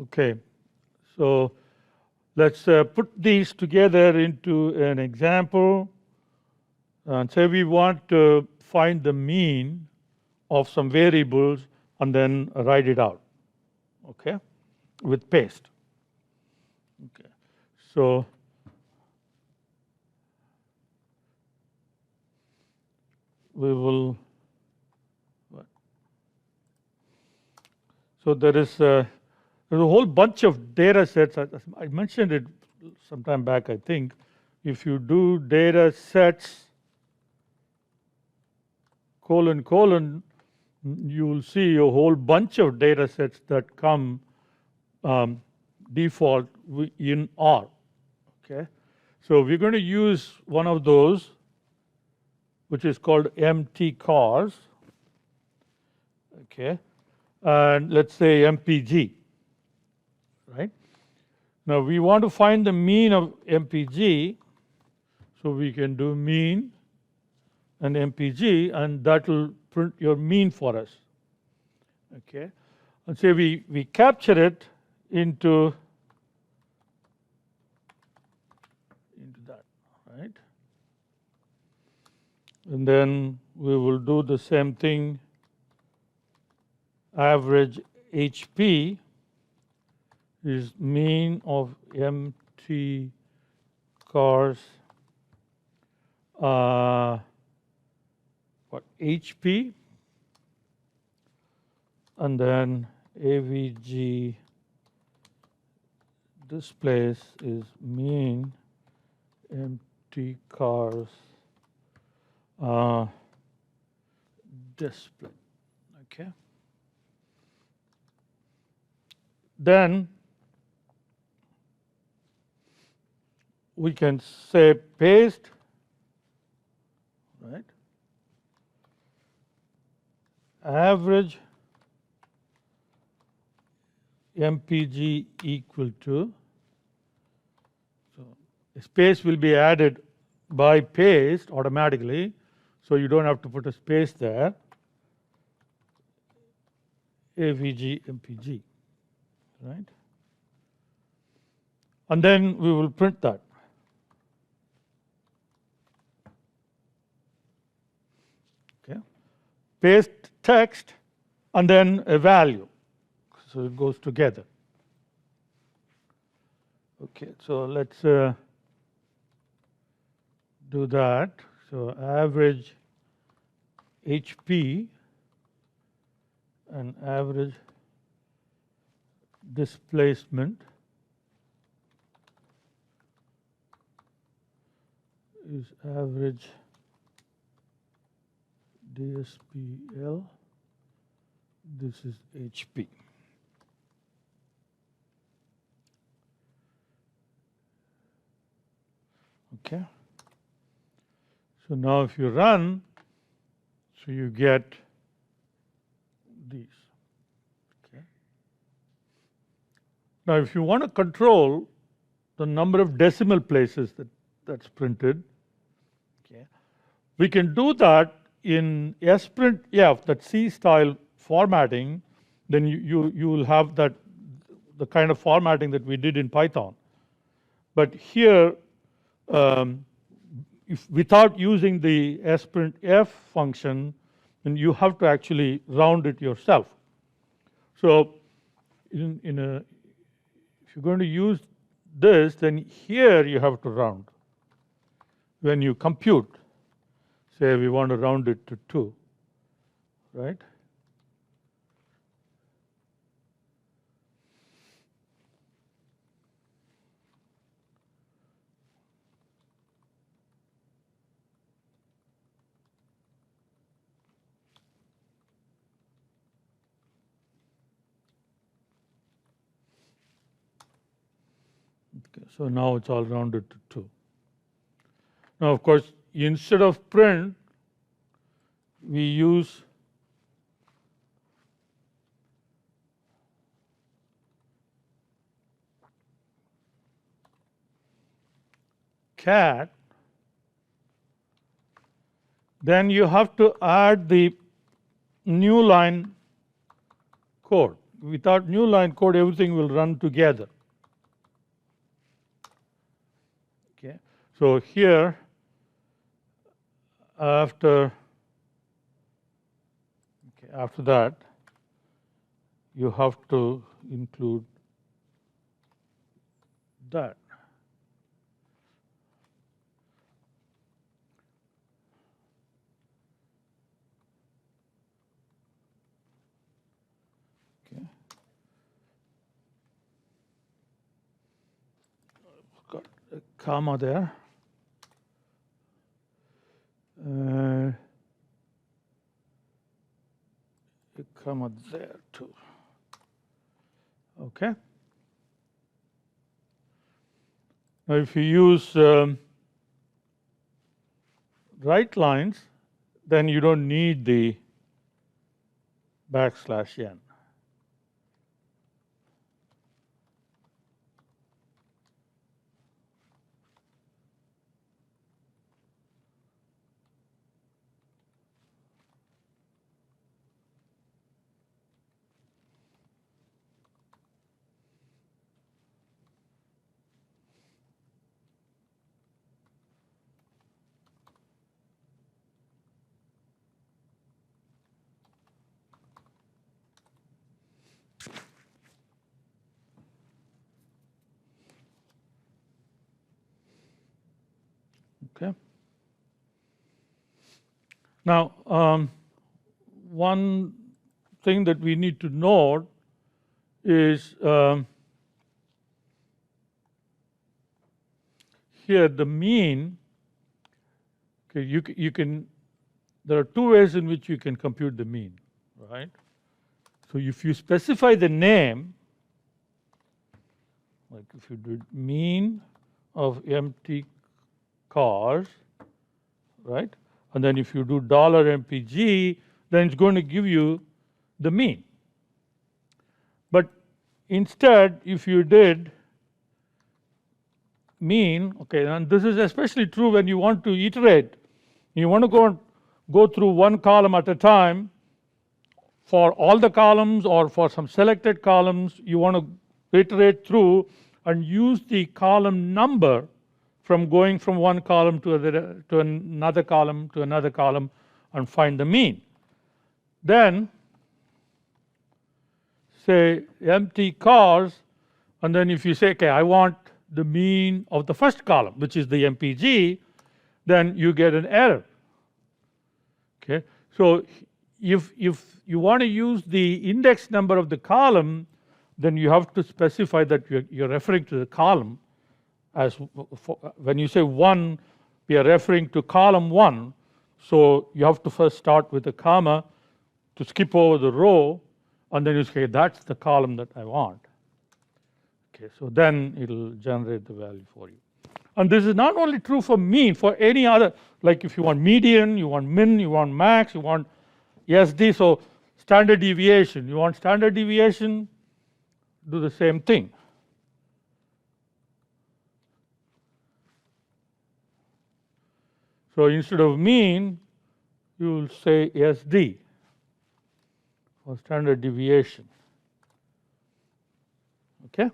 Okay, so let's put these together into an example and say we want to find the mean of some variables and then write it out, okay, with paste. Okay, so we will. So there's a whole bunch of data sets. I mentioned it some time back, I think. If you do data sets colon, you will see a whole bunch of data sets that come default in R. Okay, so we're going to use one of those, which is called mtcars. Okay, and let's say MPG. Right. Now we want to find the mean of MPG, so we can do mean and MPG, and that will print your mean for us. Okay, and say we capture it into that, right? And then we will do the same thing. Average HP is mean of MT cars HP, and then AVG displays is mean MT cars display. Okay. Then we can say paste, right? Average MPG equal to, so space will be added by paste automatically, so you don't have to put a space there. AVG MPG, right? And then we will print that. Okay. Paste text and then a value, so it goes together. Okay, so let's do that. So average HP and average displacement is average DSPL. This is HP. Okay. So now if you run, so you get these. Okay. Now if you want to control the number of decimal places that's printed, okay, we can do that in sprintf, that C style formatting. Then you will have that the kind of formatting that we did in Python. But here, if without using the sprintf function, then you have to actually round it yourself. So if you're going to use this, then here you have to round. When you compute, say we want to round it to 2, right? Okay, so now it's all rounded to 2. Now, of course, instead of print, we use cat. Then you have to add the new line code. without new line code, everything will run together. Okay. So here, after that, you have to include that. Okay. Got a comma there. A comma there too. Okay. Now, if you use right lines, then you don't need the \n. Okay. Now, one thing that we need to note is here the mean. Okay, you can. There are two ways in which you can compute the mean, right? So if you specify the name, like if you do mean of empty cars, right? And then if you do $mpg, then it's going to give you the mean. But instead, if you did mean, okay, and this is especially true when you want to iterate. You want to go through one column at a time for all the columns or for some selected columns. You want to iterate through and use the column number from going from one column to another column to another column and find the mean. Then say empty cars, and then if you say, okay, I want the mean of the first column, which is the MPG, then you get an error. Okay. So if you want to use the index number of the column, then you have to specify that you're referring to the column. As when you say 1, we are referring to column 1. So you have to first start with a comma to skip over the row, and then you say that's the column that I want. Okay, so then it'll generate the value for you. And this is not only true for mean, for any other, like if you want median, you want min, you want max, you want SD, so standard deviation. You want standard deviation, do the same thing. So instead of mean, you will say SD for standard deviation. Okay?